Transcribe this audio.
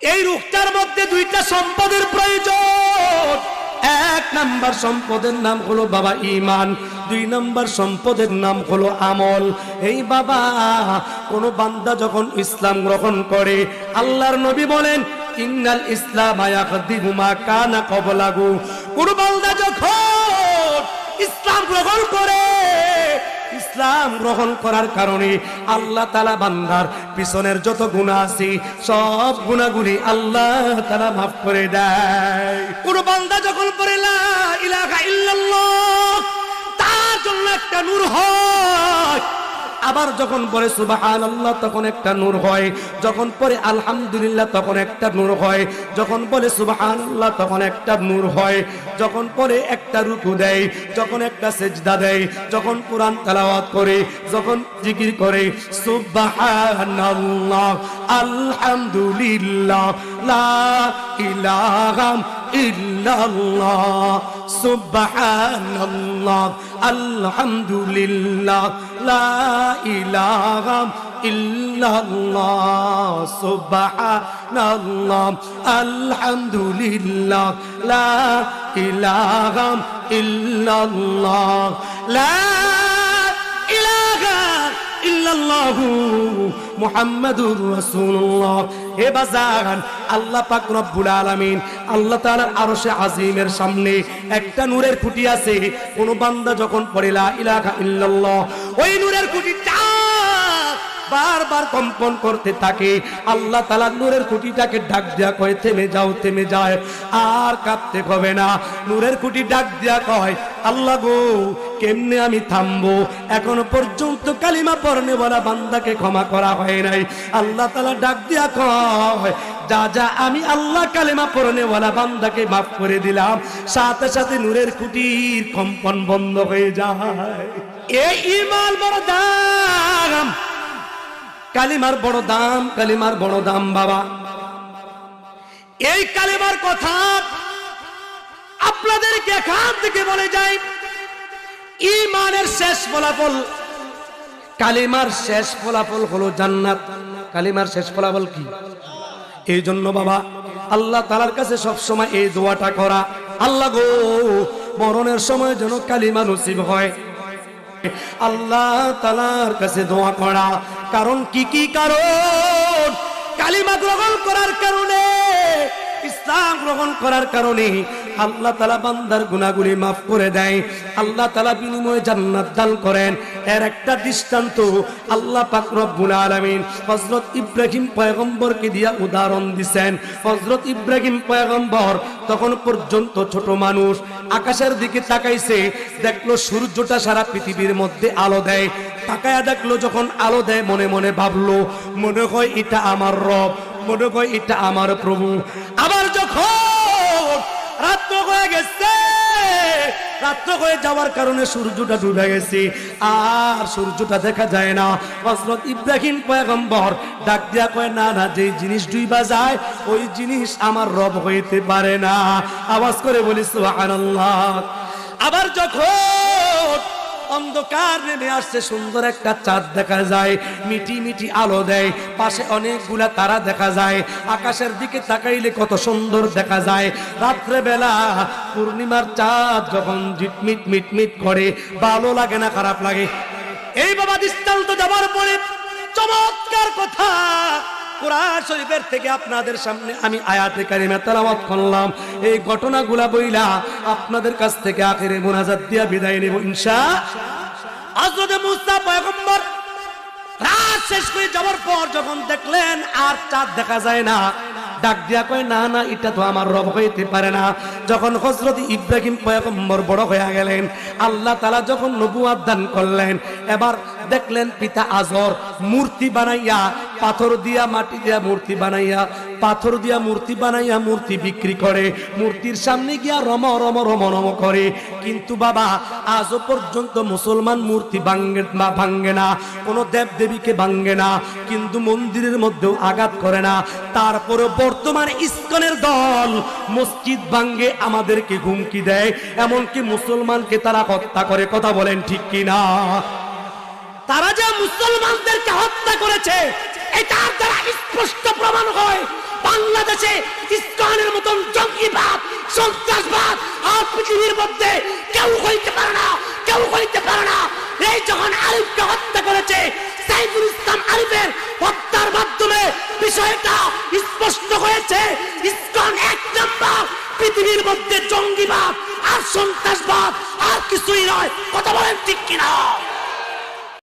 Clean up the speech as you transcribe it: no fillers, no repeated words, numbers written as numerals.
এই রূহটার মধ্যে দুইটা সম্পদের প্রয়োজন। এক নাম্বার সম্পদের নাম হলো বাবা ঈমান, দুই নাম্বার সম্পদের নাম হলো আমল। এই বাবা কোন বান্দা যখন ইসলাম গ্রহণ করে, আল্লাহর নবী বলেন ইন্নাল ইসলাম ইয়াকদিমু মা কানা ক্বাবলাহু। কোন বান্দা যখন ইসলাম গ্রহণ করে, ইসলাম গ্রহণ করার কারণে আল্লাহ তাআলা বান্দার পিছনের যত গুনাহ আছে সব গুনাহগুলি আল্লাহ তাআলা মাফ করে দেয়। কোন বান্দা যখন পড়ে লা ইলাহা ইল্লাল্লাহ, তার জন্য একটা নূর হয়। আবার যখন পড়ে সুবহানাল্লাহ তখন একটা নূর হয়, যখন পড়ে আলহামদুলিল্লাহ তখন একটা নূর হয়, যখন বলে সুবহানাল্লাহ তখন একটা নূর হয়, যখন পড়ে একটা রুকু দেয়, যখন একটা সিজদা দেয়, যখন কুরআন তেলাওয়াত করে, যখন জিকির করে সুবহানাল্লাহ আলহামদুলিল্লাহ লা ইলাহা ইল্লাল্লাহ সুবহানাল্লাহ আলহামদুলিল্লাহ লা ইলাহা ইল্লাল্লাহ সুবহানাল্লাহ আলহামদুলিল্লাহ লা ইলাহা ইল্লাল্লাহ লা ইলাহা ইল্লাল্লাহু মুহাম্মাদুর রাসূলুল্লাহ। হে বাজান, আল্লাহ পাক রব্বুল আলামিন আল্লাহ তাআলার আরশে আজিমের সামনে একটা নূরের খুঁটি আছে। কোন বান্দা যখন পড়ে লা ইলাহা ইল্লাল্লাহ, ওই নূরের খুঁটিটা বারবার কম্পন করতে থাকে। আল্লাহ তাআলা নূরের খুঁটিটাকে ডাক দেয়া কয় থেমে যাও, থেমে যায়, আর কাঁপতে হবে না। নূরের খুঁটি ডাক দেয়া কয় আল্লাহ গো, কেমনে আমি থামবো? এখনো পর্যন্ত কালিমা পড়নে বলা বান্দাকে ক্ষমা করা হয় নাই। আল্লাহ তাআলা ডাক দেয়া কয় যা যা, আমি আল্লাহ কালিমা পড়নে বলা বান্দাকে মাফ করে দিলাম। সাথে সাথে নূরের খুঁটির কম্পন বন্ধ হয়ে যায়। এই ঈমান বড় দাম, কালিমার বড় দাম, কালিমার বড় দাম বাবা। এই কালিমার কথা আপনাদেরকে এখান থেকে বলে যাই, ঈমানের শেষ ফলাফল, কালিমার শেষ ফলাফল হলো জান্নাত। কালিমার শেষ ফলাফল কি? এই জন্য বাবা আল্লাহ তাআলার কাছে সব সময় এই দোয়াটা করা, আল্লাহ গো মরণের সময় যেন কালিমা নসিব হয়। আল্লাহ তাআলার কাছে দোয়া করা। কারণ কি কি কারণ? কালিমা গ্রহণ করার কারণে, ইসলাম গ্রহণ করার কারণে আল্লাহ তাআলা বান্দার গুনাহগুলি মাফ করে দেয়। আল্লাহ তাআলা বিনিময়ে জান্নাত দান করেন। এর একটা দৃষ্টান্ত আল্লাহ পাক রব্বুল আলামিন হযরত ইব্রাহিম পয়গম্বরকে দিয়া উদাহরণ দিবেন। হযরত ইব্রাহিম পয়গম্বর তখন পর্যন্ত ছোট মানুষ, আকাশের দিকে তাকাইছে, দেখলো সূর্যটা সারা পৃথিবীর মধ্যে আলো দেয়। তাকায়া দেখলো যখন আলো দেয়, মনে মনে ভাবলো মনে হয় এটা আমার রব, মনে হয় এটা আমার প্রভু। আবার যখন রাত্র হয়ে গেছে, রাত্র হয়ে যাওয়ার কারণে সূর্যটা ডুবে গেছে, আর সূর্যটা দেখা যায় না। হযরত ইব্রাহিম পয়গম্বর ডাক দিয়া কয় না না, যে জিনিস ডুইবা যায় ওই জিনিস আমার রব হইতে পারে না। আওয়াজ করে বলি সুবহানাল্লাহ। আবার যখন অন্ধকার নেমে আসছে, সুন্দর একটা চাঁদ দেখা যায়, মিটি মিটি আলো দেয়, পাশে অনেকগুলা তারা দেখা যায়, আকাশের দিকে তাকাইলে কত সুন্দর দেখা যায়। রাত্রে বেলা পূর্ণিমার চাঁদ যখন ঝিটমিট মিটমিট করে, ভালো লাগে না খারাপ লাগে? এই বাবা দৃষ্টান্ত দেওয়ার পরে চমৎকার কথা কুরআন শরীফের থেকে আপনাদের সামনে আমি আয়াতে কারিমা তেলাওয়াত করলাম। এই ঘটনাগুলা বইলা আপনাদের কাছ থেকে আখিরে মুনাজাত দিয়া বিদায় নেব ইনশাআল্লাহ। হযরত মুসা পয়গম্বর রাত শেষ করে যাওয়ার পর যখন দেখলেন আর চাঁদ দেখা যায় না, ডাক দিয়া কয় না না, এটা তো আমার রব হইতে পারে না। যখন হযরত ইব্রাহিম পয়গম্বর বড় হয়ে গেলেন, আল্লাহ তাআলা যখন নবুয়ত দান করলেন, এবার দেখলেন পিতা আজর মূর্তি বানাইয়া, পাথর দিয়া মাটি দিয়া মূর্তি বানাইয়া, পাথর দিয়া মূর্তি বানাইয়া মূর্তি বিক্রি করে, মূর্তির সামনে গিয়া রম রম রম রম করে। কিন্তু বাবা আজও পর্যন্ত মুসলমান মূর্তি ভাঙ্গে না, কোনো দেব দেবীকে ভাঙ্গে না, কিন্তু মন্দিরের মধ্যেও আঘাত করে না। তারপরে বর্তমান ইসকনের দল মসজিদ ভাঙ্গে, আমাদেরকে হুমকি দেয়, এমনকি মুসলমানকে তারা হত্যা করে। কথা বলেন ঠিক কিনা? তারা যে মুসলমানদেরকে হত্যা করেছে, এটার দ্বারা স্পষ্ট প্রমাণ হয় বাংলাদেশে ইসকনের মতন জঙ্গিবাদ সন্ত্রাসবাদ আর পৃথিবীর মধ্যে কেউ হইতে পারে না, কেউ হইতে পারে না। এই যখন আরিফকে হত্যা করেছে, সাইফুল ইসলাম আরিফের হত্যার মাধ্যমে বিষয়টা স্পষ্ট হয়েছে। ইসকন এক নম্বর পৃথিবীর মধ্যে জঙ্গিবাদ আর সন্ত্রাসবাদ আর কিছুই নয়। কথা বলেন ঠিক কিনা?